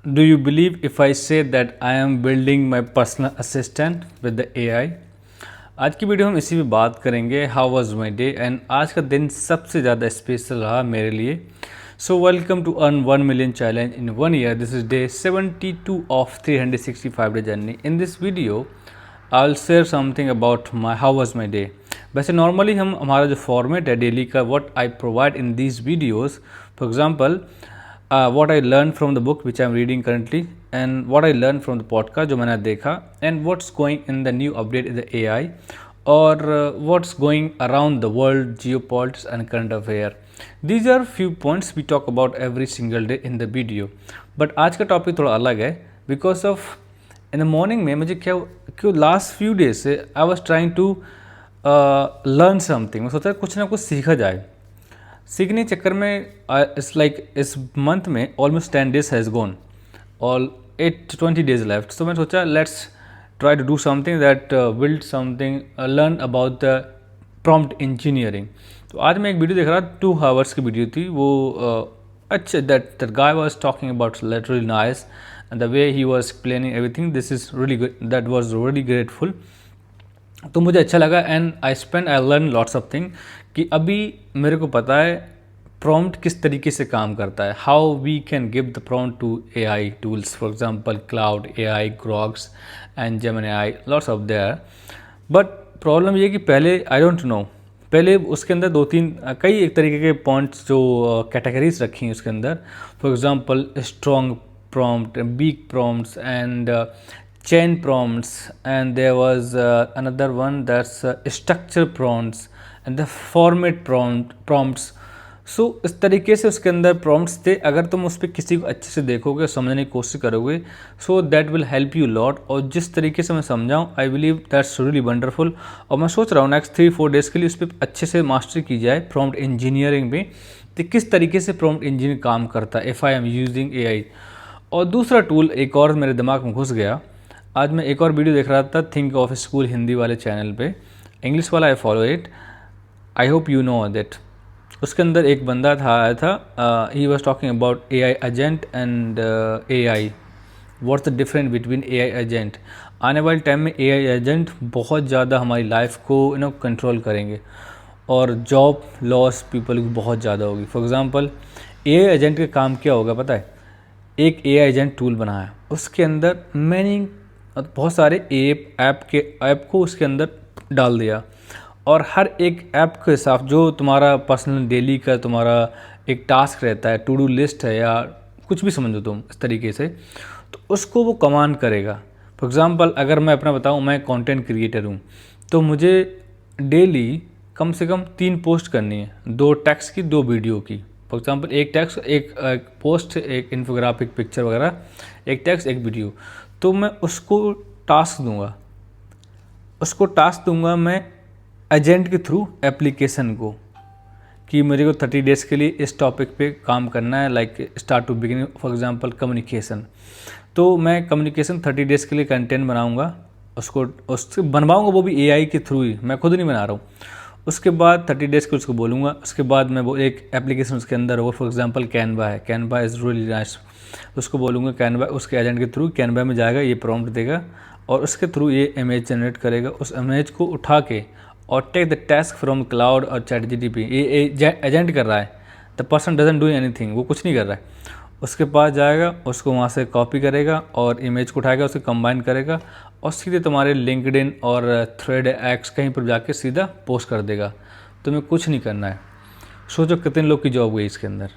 Do you believe if I say that I am building my personal assistant with the AI? आज की video हम इसी पे बात करेंगे how was my day and आज का दिन सबसे ज़्यादा स्पेशल रहा मेरे लिए. So welcome to earn 1 million challenge in 1 year. This is day 72 of 365 day journey. In this video I will share something about my how was my day. वैसे normally हमारा जो फॉर्मेट है डेली का, what I provide in these videos, for example what I learned from the book which I'm reading currently, and what I learned from the podcast जो मैंने देखा, and what's going in the new update in the AI, or what's going around the world, geopolitics and current affair. These are few points we talk about every single day in the video. But आज का topic थोड़ा अलग है because of in the morning में मुझे क्यों last few days से I was trying to learn something. मैं सोचा कुछ ना कुछ सीखा जाए. सीखने के चक्कर में इट्स लाइक इस मंथ में almost 10 days has gone, all 20 days left. तो मैंने सोचा let's try to do something that build something, learn about the prompt engineering. तो आज मैं एक वीडियो देख रहा था, 2 hours की वीडियो थी वो. अच्छा, that guy was talking about literally nice and the way he was explaining everything. This is really good, that was really grateful. तो मुझे अच्छा लगा and I learn lots of thing कि अभी मेरे को पता है प्रॉम्प्ट किस तरीके से काम करता है, how we can give the prompt to AI tools, for example Claude AI, Groks and Gemini, lots of there. But problem ये कि पहले आई डोंट नो, पहले उसके अंदर 2-3 कई एक तरीके के पॉइंट्स जो कैटेगरीज रखी हैं उसके अंदर. For example strong prompt, weak prompts and chain prompts, and there was another one that's structure prompts and the format prompts. So इस तरीके से उसके अंदर prompts थे. अगर तुम उस पर किसी को अच्छे से देखोगे, समझने की कोशिश करोगे, so that will help you lot. और जिस तरीके से मैं समझाऊँ, I believe that's really wonderful. और मैं सोच रहा हूँ नेक्स्ट 3-4 days के लिए उस पर अच्छे से मास्टरी की जाए प्रॉम्प्ट इंजीनियरिंग में, तो किस तरीके से प्रॉम्प्ट इंजीनियर काम करता है if I am using AI. और दूसरा टूल एक और मेरे दिमाग में घुस गया. आज मैं एक और वीडियो देख रहा था थिंक ऑफ स्कूल हिंदी वाले चैनल पे, इंग्लिश वाला I follow it, I hope you know that. उसके अंदर एक बंदा था आया था, he was talking about AI agent and AI, what's the difference between AI agent. आने वाले टाइम में AI एजेंट बहुत ज़्यादा हमारी लाइफ को कंट्रोल करेंगे और जॉब लॉस पीपल की बहुत ज़्यादा होगी. फॉर एग्ज़ाम्पल AI एजेंट का काम क्या होगा पता है? एक AI एजेंट टूल बनाया, उसके अंदर मैंने बहुत सारे ऐप को उसके अंदर डाल दिया, और हर एक ऐप के हिसाब जो तुम्हारा पर्सनल डेली का तुम्हारा एक टास्क रहता है, टू डू लिस्ट है या कुछ भी समझो तुम इस तरीके से, तो उसको वो कमांड करेगा. फॉर एग्ज़ाम्पल अगर मैं अपना बताऊँ, मैं कंटेंट क्रिएटर हूँ, तो मुझे डेली कम से कम 3 पोस्ट करनी है, 2 टेक्स्ट की 2 वीडियो की. फॉर एग्ज़ाम्पल एक टेक्स्ट, एक पोस्ट, एक इन्फोग्राफिक पिक्चर वगैरह, एक टेक्स्ट एक वीडियो. तो मैं उसको टास्क दूंगा मैं एजेंट के थ्रू एप्लीकेशन को, कि मेरे को 30 days के लिए इस टॉपिक पे काम करना है, like start to beginning, for example communication. तो मैं कम्युनिकेशन 30 days के लिए कंटेंट बनाऊंगा, उससे बनवाऊंगा वो भी AI के थ्रू ही, मैं खुद नहीं बना रहा हूँ. उसके बाद 30 days के उसको बोलूँगा, उसके बाद मैं वो एक एप्लीकेशन उसके अंदर होगा, फॉर एग्जांपल कैनवा है, कैनवा इज़ रियली नाइस, उसको बोलूँगा कैनवा, उसके एजेंट के थ्रू कैनवा में जाएगा, ये प्रॉम्प्ट देगा और उसके थ्रू ये इमेज जनरेट करेगा. उस इमेज को उठा के और take the task from Claude और ChatGPT. ये एजेंट कर रहा है, the person doesn't do anything, वो कुछ नहीं कर रहा है. उसके पास जाएगा, उसको वहाँ से कॉपी करेगा और इमेज को उठाएगा, उसको कंबाइन करेगा और सीधे तुम्हारे लिंक्डइन और थ्रेड एक्स कहीं पर जाके सीधा पोस्ट कर देगा. तुम्हें कुछ नहीं करना है. सोचो कितने लोग की जॉब गई इसके अंदर.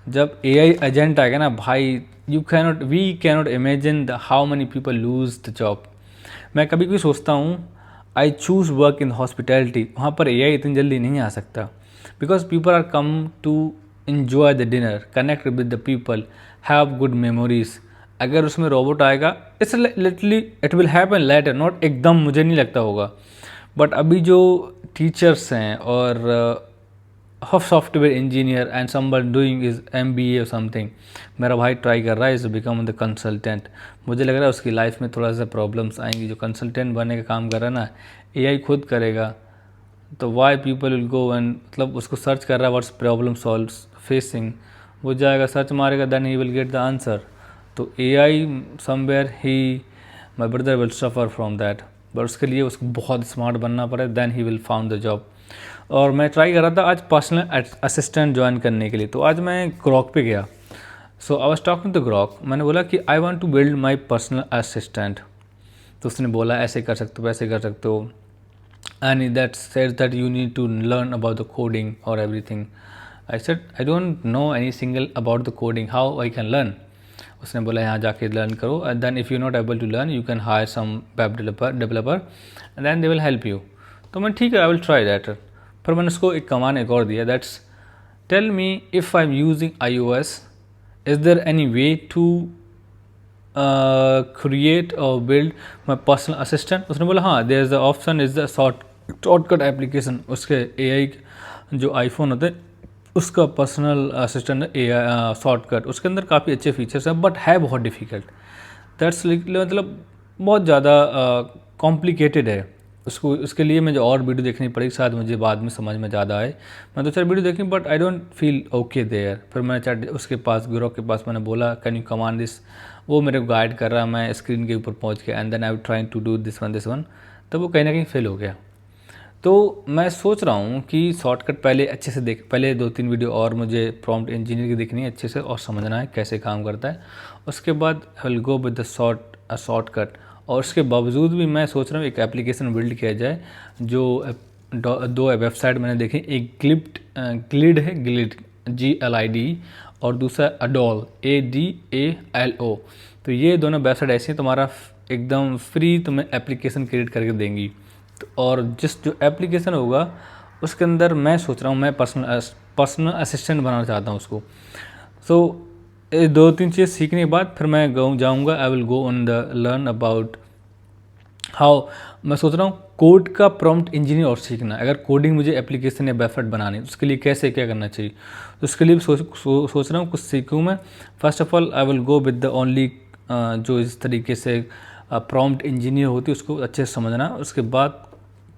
जब AI एजेंट आएगा ना भाई, we cannot imagine the how many people lose the job. मैं कभी कभी सोचता हूँ I choose work in hospitality, वहाँ पर AI इतनी जल्दी नहीं आ सकता, because people are come to enjoy the dinner, connect with the people, have good memories. अगर उसमें रोबोट आएगा, it's literally it will happen later, not एकदम मुझे नहीं लगता होगा. बट अभी जो टीचर्स हैं और software engineer and someone doing is MBA और समथिंग, मेरा भाई ट्राई कर रहा है इज बिकम द कंसल्टेंट. मुझे लग रहा है उसकी लाइफ में थोड़ा सा प्रॉब्लम्स आएंगी. जो कंसल्टेंट बनने का काम कर रहा है ना, AI खुद करेगा, तो why people will go and मतलब उसको सर्च कर रहा है व्हाट्स प्रॉब्लम सॉल्व फेसिंग, वो जाएगा सर्च मारेगा, then he will get the answer. तो AI somewhere my brother will suffer from that, but उसके लिए उसको बहुत स्मार्ट बनना पड़े, then he will found the job. और मैं ट्राई कर रहा था आज पर्सनल असिस्टेंट ज्वाइन करने के लिए, तो आज मैं ग्रॉक पे गया। So I was talking to Grok, मैंने बोला कि I want to build my personal assistant. तो उसने बोला ऐसे कर सकते हो, वैसे कर सकते हो, and that says that you need to learn about the coding or everything. I said I don't know any single about the coding, how I can learn. उसने बोला यहाँ जाके लर्न करो, and then if you're not able to learn you can hire some web developer and then they will help you. तो मैं ठीक है, I will try that. पर मैंने उसको एक कमांड एक और दिया, that's tell me if I'm using iOS is there any way to create or build my personal assistant. उसने बोला हाँ, there is the option is the shortcut application. उसके AI जो आईफोन होते हैं उसका पर्सनल असिस्टेंट AI शॉर्टकट, उसके अंदर काफ़ी अच्छे फीचर्स हैं, बट है बहुत डिफ़िकल्ट। दैट्स मतलब बहुत ज़्यादा कॉम्प्लिकेटेड है। उसके लिए मुझे और वीडियो देखनी पड़ेगी, शायद मुझे बाद में समझ में ज़्यादा आए। मैं 2-4 वीडियो देखी but I don't feel okay there. फिर मैं चैट उसके पास गुरु के पास मैंने बोला कैन यू कमांड दिस, वो मेरे को गाइड कर रहा, मैं स्क्रीन के ऊपर पहुंच गया and then I trying to do this one, तब वो कहीं ना कहीं फेल हो गया। तो मैं सोच रहा हूँ कि शॉर्टकट पहले अच्छे से पहले 2-3 वीडियो और मुझे प्रॉम्प्ट इंजीनियर की देखनी है अच्छे से और समझना है कैसे काम करता है। उसके बाद I will go with the shortcut. और उसके बावजूद भी मैं सोच रहा हूँ एक एप्लीकेशन बिल्ड किया जाए जो 2 वेबसाइट मैंने देखे, एक ग्लिड है, ग्लिड GLID, और दूसरा अडोल ADALO। तो ये दोनों वेबसाइट ऐसी हैं तुम्हारा एकदम फ्री तुम्हें एप्लीकेशन क्रिएट करके देंगी। और जो एप्लीकेशन होगा उसके अंदर मैं सोच रहा हूँ मैं पर्सनल असिस्टेंट बनाना चाहता हूँ उसको। सो 2-3 चीज़ सीखने के बाद फिर मैं जाऊँगा, I will go on the learn about how. मैं सोच रहा हूँ कोड का प्रॉम्प्ट इंजीनियर और सीखना। अगर कोडिंग मुझे एप्लीकेशन या वेबसाइट बनानी है उसके लिए कैसे क्या करना चाहिए, तो उसके लिए सोच रहा हूँ कुछ सीखूँ मैं। First of all I will go with the only जो इस तरीके से प्रॉम्प्ट इंजीनियर होती है उसको अच्छे से समझना। उसके बाद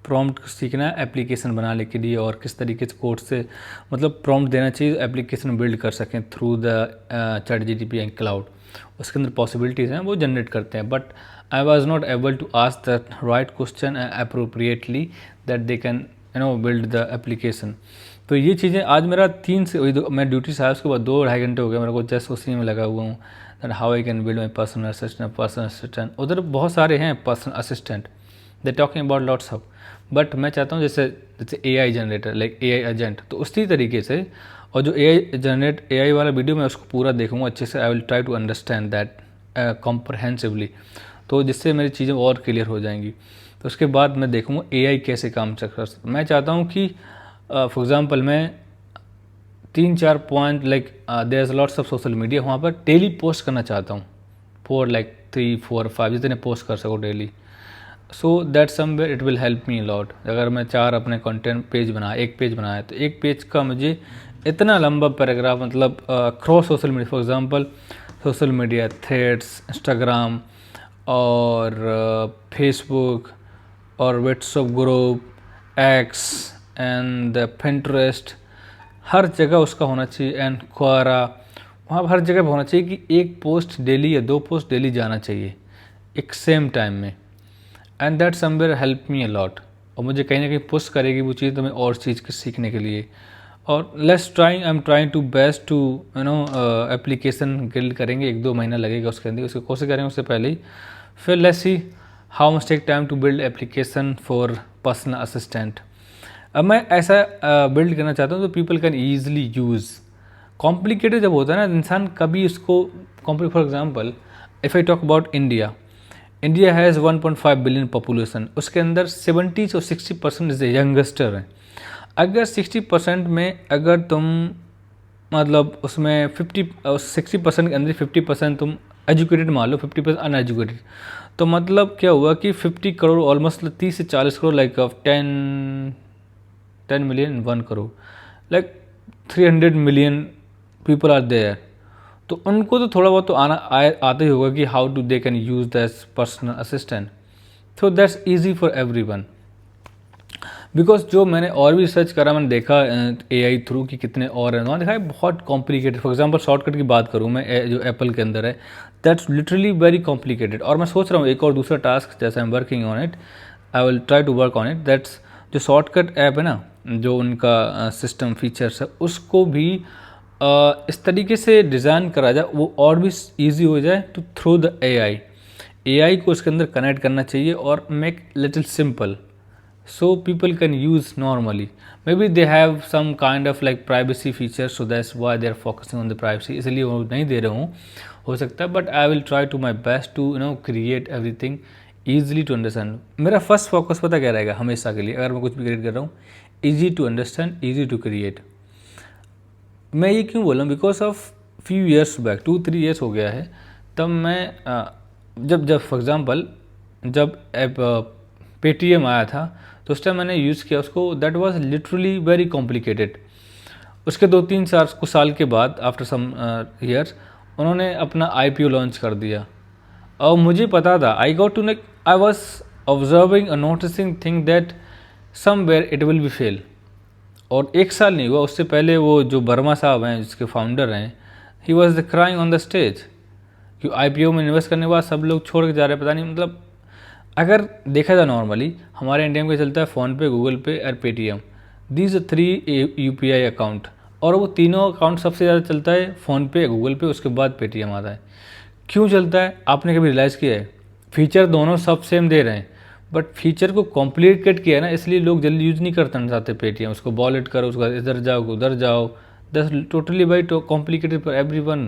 प्रॉम्प्ट सीखना है एप्लीकेशन बनाने के लिए और किस तरीके से कोड से मतलब प्रॉम्प्ट देना चाहिए एप्लीकेशन बिल्ड कर सकें through the ChatGPT and Claude. उसके अंदर पॉसिबिलिटीज़ हैं वो जनरेट करते हैं, but I was not able to ask the right question appropriately that they can build the application. तो ये चीज़ें आज मेरा 3 से मैं ड्यूटी से आया उसके बाद 2-2.5 घंटे हो गए मेरे को जस्ट उसी में लगा हुआ हूँ that how I can build my personal assistant. उधर बहुत सारे हैं personal assistant, they talking about lots of, but मैं चाहता हूँ जैसे AI generator like AI agent, तो उसी तरीके से। और जो AI वाला वीडियो मैं उसको पूरा देखूँगा अच्छे से, I will try to understand that comprehensively, तो जिससे मेरी चीज़ें और क्लियर हो जाएंगी। तो उसके बाद मैं देखूँगा AI कैसे काम कर सकता। मैं चाहता हूँ कि फॉर एग्ज़ाम्पल मैं 3-4 point like there is lots of social media, वहाँ पर डेली पोस्ट करना चाहता हूँ फॉर लाइक 3-4-5 जितने पोस्ट कर सको daily. So that somewhere it will help me lot. अगर मैं 4 अपने कंटेंट पेज बनाया, एक पेज बनाया, तो एक पेज का मुझे इतना लंबा पैराग्राफ मतलब cross social media, for example social media Threads, Instagram और फेसबुक और WhatsApp group, X and Pinterest, हर जगह उसका होना चाहिए, एंड क्वारा, वहाँ हर जगह पर होना चाहिए कि एक पोस्ट डेली या 2 पोस्ट डेली जाना चाहिए एक सेम टाइम में। And that somewhere help me a lot, और मुझे कहीं ना कहीं पुश करेगी वो चीज़ तुम्हें और चीज़ सीखने के लिए। और I am trying to best to application build करेंगे, 1-2 महीना लगेगा उसके अंदर, उसकी कोशिश करेंगे उससे पहले ही। फिर let's see how much take time to build application for personal assistant. अब मैं ऐसा बिल्ड करना चाहता हूँ तो people can easily use. Complicated जब होता है ना इंसान कभी उसको for example if I talk about India has 1.5 billion population, उसके अंदर 70 और 60% इज यंगस्टर हैं। अगर 60% में अगर तुम मतलब उसमें 60% के अंदर 50% तुम एजुकेटेड मान लो, 50% अनएजुकेटेड, तो मतलब क्या हुआ कि 50 करोड़ ऑलमोस्ट 30 से 40 crore like 10 million 1 crore like 300 million people are there. तो उनको तो थोड़ा बहुत तो आता ही होगा कि how to they can use that personal assistant. So that's easy for everyone. Because जो मैंने और भी रिसर्च करा, मैंने देखा AI थ्रू कि कितने और हैं, वहाँ देखा है बहुत कॉम्प्लिकेटेड। फॉर एग्जांपल शॉर्टकट की बात करूँ मैं, जो एप्पल के अंदर है, दैट्स लिटरली वेरी कॉम्प्लिकेटेड। और मैं सोच रहा हूँ एक और दूसरा टास्क, जैसे I am working on it, I will try to work on it, that's जो शॉर्टकट ऐप है ना, जो उनका सिस्टम फीचर्स है, उसको भी इस तरीके से डिज़ाइन करा जाए वो और भी ईजी हो जाए टू थ्रू द AI को उसके अंदर कनेक्ट करना चाहिए और make little simple, so people can use normally. Maybe they have some kind of like privacy features, so that's why they are focusing on the privacy, इसलिए वो नहीं दे रहा हूँ, हो सकता है, but I will try to my best to create everything easily to understand. मेरा first focus पता क्या रहेगा हमेशा के लिए, अगर मैं कुछ भी क्रिएट कर रहा हूँ, easy to understand, easy to create. मैं ये क्यों बोल रहा हूँ, because of few years back, 2-3 years हो गया है, तब मैं जब फॉर एग्ज़ाम्पल जब ऐप पेटीएम आया था, तो उस टाइम मैंने यूज़ किया उसको, that was literally very complicated. उसके 2-3 कुछ साल के बाद, आफ्टर सम ईयर्स, उन्होंने अपना IPO लॉन्च कर दिया, और मुझे पता था, I got to I was observing noticing thing that somewhere it will be fail. और 1 साल नहीं हुआ, उससे पहले वो जो वर्मा साहब हैं, जिसके फाउंडर हैं, he was the crying on the stage कि IPO में इन्वेस्ट करने के बाद सब लोग छोड़ के जा रहे हैं, पता नहीं, मतलब अगर देखा जाए नॉर्मली हमारे इंडिया में चलता है फ़ोनपे, गूगल पे और पेटीएम, दीज 3 UPI अकाउंट, और वो तीनों अकाउंट सबसे ज़्यादा चलता है फ़ोनपे, गूगल पे, उसके बाद पेटीएम आता है। क्यों चलता है, आपने कभी रियलाइज़ किया है? फीचर दोनों सब सेम दे रहे हैं, बट फीचर को कॉम्प्लिकेट किया है ना, इसलिए लोग जल्दी यूज़ नहीं करना चाहते पेटीएम। उसको वॉलेट करो, उसका इधर जाओ उधर जाओ, that's totally by complicated for everyone.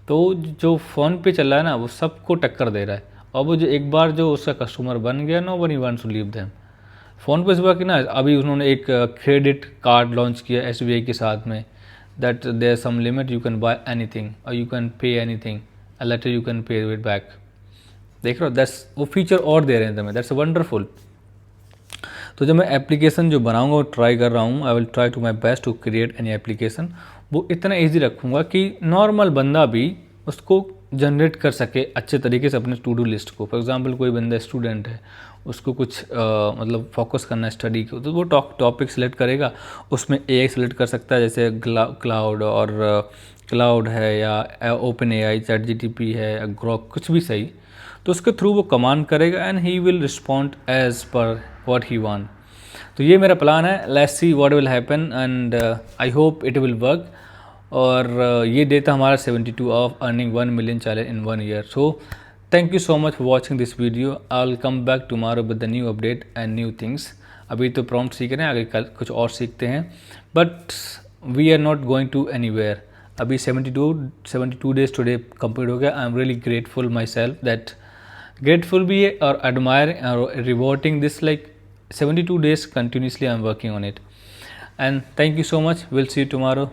तो जो फ़ोन पे चल रहा है ना, वो सबको टक्कर दे रहा है, और वो जो एक बार जो उसका कस्टमर बन गया, no one wants to leave them. Phone पे सुबह कि ना, अभी उन्होंने एक क्रेडिट कार्ड लॉन्च किया SBI के साथ में, that there some limit, you can buy anything और you can pay anything, later you can pay it back. देख रहे हो, दैट्स वो फीचर और दे रहे हैं तुम्हें, दैट्स वंडरफुल। तो जब मैं एप्लीकेशन जो बनाऊंगा वो ट्राई कर रहा हूँ, I will try to my best to create any application, वो इतना ईजी रखूँगा कि नॉर्मल बंदा भी उसको जनरेट कर सके अच्छे तरीके से अपने टू डू लिस्ट को। फॉर एग्जांपल कोई बंदा स्टूडेंट है, उसको कुछ मतलब फोकस करना है स्टडी को, तो वो टॉपिक सेलेक्ट करेगा, उसमें AI सेलेक्ट कर सकता है, जैसे क्लाउड और क्लाउड है, या ओपन AI, ChatGPT है, या ग्रोक, कुछ भी सही, तो उसके थ्रू वो कमांड करेगा and he will respond as per what he want. तो ये मेरा प्लान है, let's see what will happen, and I hope it will work. और ये डेटा हमारा 72 of earning 1 million challenge in 1 year. So thank you so much for watching this video. I will come back tomorrow with the new update and new things. अभी तो prompt सीख रहे हैं, आगे कल कुछ और सीखते हैं, but we are not going to anywhere. अभी 72 डेज टुडे कंप्लीट हो गया। I am really grateful my self, that grateful भी है और एडमायरिंग और rewarding this, like 72 days continuously I am working on it, and thank you so much. We'll see you tomorrow.